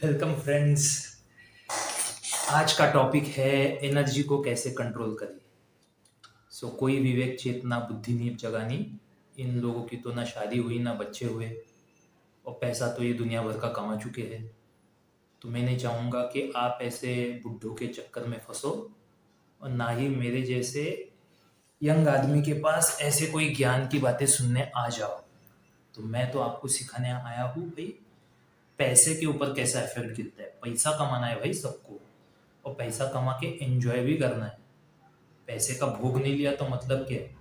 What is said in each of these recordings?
Welcome friends. आज का topic है एनर्जी को कैसे कंट्रोल करें। कोई विवेक चेतना बुद्धि नींव जगानी। इन लोगों की तो ना शादी हुई ना बच्चे हुए और पैसा तो ये दुनिया भर का कमा चुके हैं। तो मैं नहीं चाहूँगा कि आप ऐसे बुड्ढों के चक्कर में फंसो और ना ही मेरे जैसे यंग आदमी के पास ऐसे कोई ज्ञान की बातें सुनने आ जाओ। तो मैं तो आपको सिखाने आया हूँ भाई, पैसे के ऊपर कैसा इफेक्ट गिरता है। पैसा कमाना है भाई सबको, और पैसा कमा के एंजॉय भी करना है। पैसे का भोग नहीं लिया तो मतलब क्या है।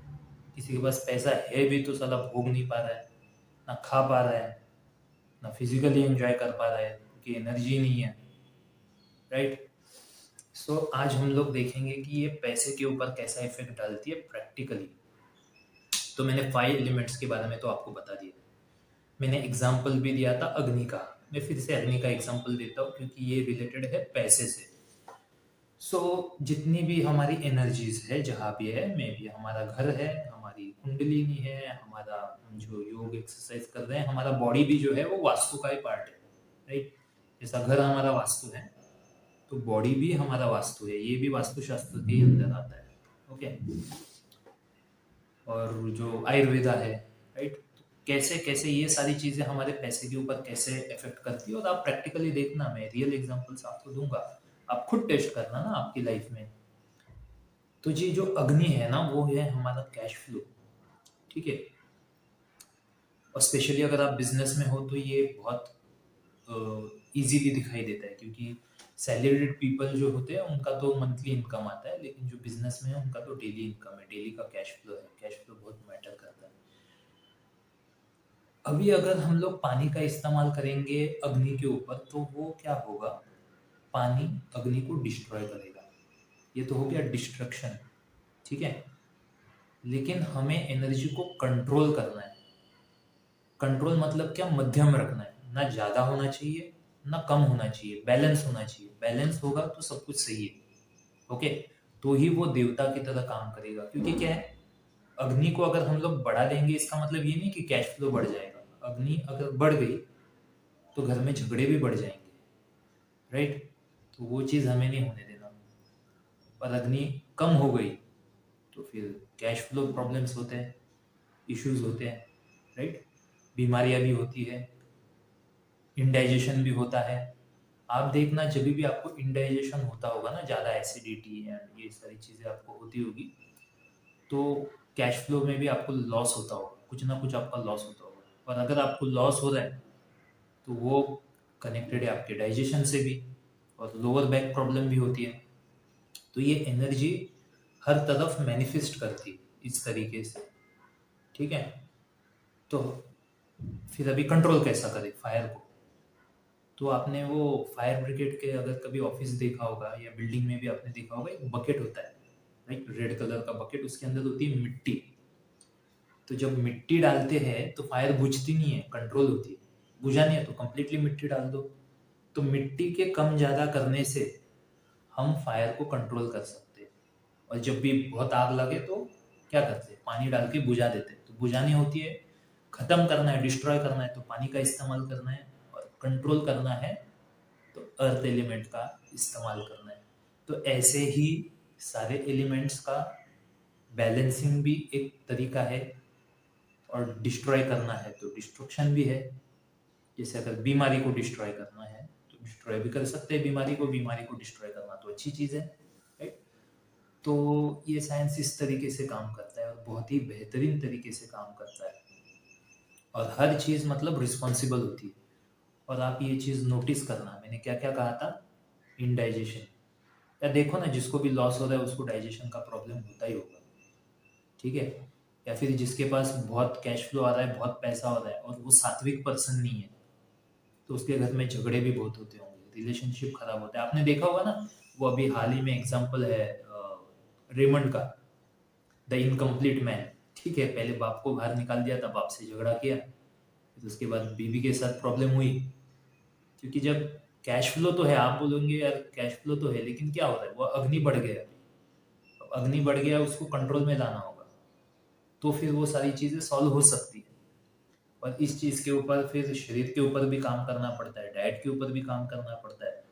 किसी के पास पैसा है भी तो साला भोग नहीं पा रहा है, ना खा पा रहा है, ना फिजिकली एंजॉय कर पा रहा है क्योंकि एनर्जी नहीं है। राइट। आज हम लोग देखेंगे कि ये पैसे के ऊपर कैसा इफेक्ट डालती है प्रैक्टिकली। तो मैंने 5 एलिमेंट्स के बारे में तो आपको बता दिया। मैंने एग्जाम्पल भी दिया था अग्नि का। मैं फिर से अग्नि का एग्जाम्पल देता हूँ क्योंकि ये रिलेटेड है पैसे से। जितनी भी हमारी एनर्जीज है जहाँ भी है, मे भी हमारा घर है, हमारी कुंडलिनी है, हमारा हम जो योग एक्सरसाइज कर रहे हैं, हमारा बॉडी भी जो है वो वास्तु का ही पार्ट है। राइट। जैसा घर हमारा वास्तु है तो बॉडी भी हमारा वास्तु है, ये भी वास्तुशास्त्र के अंदर आता है। ओके। और जो आयुर्वेदा है, राइट, तो कैसे कैसे ये सारी चीजें हमारे पैसे के ऊपर कैसे इफेक्ट करती है। और आप प्रैक्टिकली देखना, मैं रियल एग्जांपल्स आपको दूंगा, आप खुद टेस्ट करना ना आपकी लाइफ में। तो जी जो अग्नि है ना वो है हमारा कैश फ्लो। ठीक है। और स्पेशली अगर आप बिजनेस में हो तो ये बहुत इजीली दिखाई देता है क्योंकि सैलरीड पीपल जो होते हैं उनका तो मंथली इनकम आता है, लेकिन जो बिजनेस में है उनका तो डेली इनकम है, डेली का कैश फ्लो है। कैश फ्लो बहुत मैटर करता है। अभी अगर हम लोग पानी का इस्तेमाल करेंगे अग्नि के ऊपर तो वो क्या होगा, पानी अग्नि को डिस्ट्रॉय करेगा। ये तो हो गया डिस्ट्रक्शन। ठीक है। लेकिन हमें एनर्जी को कंट्रोल करना है। कंट्रोल मतलब क्या, मध्यम रखना है, ना ज्यादा होना चाहिए ना कम होना चाहिए, बैलेंस होना चाहिए। बैलेंस होगा तो सब कुछ सही है। ओके। तो ही वो देवता की तरह काम करेगा। क्योंकि क्या है, अग्नि को अगर हम लोग बढ़ा देंगे इसका मतलब ये नहीं कि कैश फ्लो बढ़ जाएगा। अग्नि अगर बढ़ गई तो घर में झगड़े भी बढ़ जाएंगे। राइट। तो वो चीज हमें नहीं होने देना। और अग्नि कम हो गई तो फिर कैश फ्लो प्रॉब्लम्स होते हैं, इश्यूज होते हैं। राइट। बीमारियां भी होती है, इंडाइजेशन भी होता है। आप देखना जब भी आपको इंडाइजेशन होता होगा ना, ज़्यादा एसिडिटी एंड ये सारी चीज़ें आपको होती होगी, तो कैश फ्लो में भी आपको लॉस होता होगा, कुछ ना कुछ आपका लॉस होता होगा। और अगर आपको लॉस हो रहा है तो वो कनेक्टेड है आपके डाइजेशन से भी, और लोअर बैक प्रॉब्लम भी होती है। तो ये एनर्जी हर तरफ मैनिफेस्ट करती है इस तरीके से। ठीक है। तो फिर अभी कंट्रोल कैसा करें फायर को। तो आपने वो फायर ब्रिगेड के अगर कभी ऑफिस देखा होगा या बिल्डिंग में भी आपने देखा होगा, एक बकेट होता है, राइट, रेड कलर का बकेट, उसके अंदर होती है मिट्टी। तो जब मिट्टी डालते हैं तो फायर बुझती नहीं है, कंट्रोल होती है। बुझानी है तो कंप्लीटली मिट्टी डाल दो। तो मिट्टी के कम ज्यादा करने से हम फायर को कंट्रोल कर सकते हैं। और जब भी बहुत आग लगे तो क्या करते हैं, पानी डाल के बुझा देते हैं। तो बुझानी होती है, खत्म करना है, डिस्ट्रॉय करना है तो पानी का इस्तेमाल करना है, और कंट्रोल करना है तो अर्थ एलिमेंट का इस्तेमाल करना है। तो ऐसे ही सारे एलिमेंट्स का बैलेंसिंग भी एक तरीका है, और डिस्ट्रॉय करना है तो डिस्ट्रक्शन भी है। जैसे अगर बीमारी को डिस्ट्रॉय करना है तो डिस्ट्रॉय भी कर सकते हैं बीमारी को, बीमारी को डिस्ट्रॉय करना तो अच्छी चीज़ है। राइट। तो ये साइंस इस तरीके से काम करता है और बहुत ही बेहतरीन तरीके से काम करता है। और हर चीज़ मतलब रिस्पॉन्सिबल होती है। और आप ये चीज़ नोटिस करना, मैंने क्या क्या कहा था, इनडाइजेशन। या देखो ना, जिसको भी लॉस हो रहा है उसको डाइजेशन का प्रॉब्लम होता ही होगा। ठीक है। या फिर जिसके पास बहुत कैश फ्लो आ रहा है, बहुत पैसा हो रहा है और वो सात्विक पर्सन नहीं है, तो उसके घर में झगड़े भी बहुत होते होंगे, रिलेशनशिप खराब होता है। आपने देखा होगा ना, वो अभी हाल ही में एग्जाम्पल है रेमंड का, द इनकम्प्लीट मैन। ठीक है, पहले बाप को बाहर निकाल दिया था, बाप से झगड़ा किया, फिर उसके बाद बीवी के साथ प्रॉब्लम हुई। क्योंकि जब कैश फ्लो तो है, आप बोलोगे यार कैश फ्लो तो है, लेकिन क्या हो रहा है, वो अग्नि बढ़ गया। अब अग्नि बढ़ गया, उसको कंट्रोल में लाना होगा, तो फिर वो सारी चीजें सॉल्व हो सकती है। और इस चीज़ के ऊपर फिर शरीर के ऊपर भी काम करना पड़ता है, डाइट के ऊपर भी काम करना पड़ता है,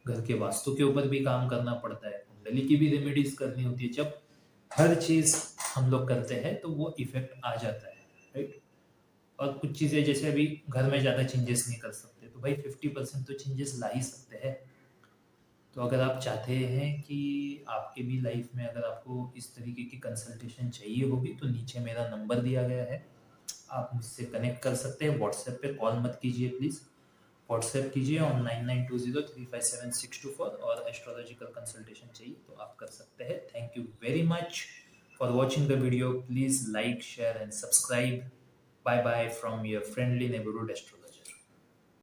घर के वास्तु के ऊपर भी काम करना पड़ता है, कुंडली की भी रेमेडीज करनी होती है। जब हर चीज़ हम लोग करते हैं तो वो इफेक्ट आ जाता है, राइट। और कुछ चीज़ें जैसे अभी घर में ज़्यादा चेंजेस नहीं कर सकते, तो भाई 50% तो चेंजेस ला ही सकते हैं। तो अगर आप चाहते हैं कि आपके भी लाइफ में अगर आपको इस तरीके की कंसल्टेशन चाहिए होगी तो नीचे मेरा नंबर दिया गया है, आप मुझसे कनेक्ट कर सकते हैं। व्हाट्सएप पे कॉल मत कीजिए प्लीज़, व्हाट्सएप कीजिए ऑन 9920357624, और एस्ट्रोलॉजिकल कंसल्टेशन चाहिए तो आप कर सकते हैं। Thank you very much for watching the video. Please like, share and subscribe. Bye bye from your friendly neighbourhood astro.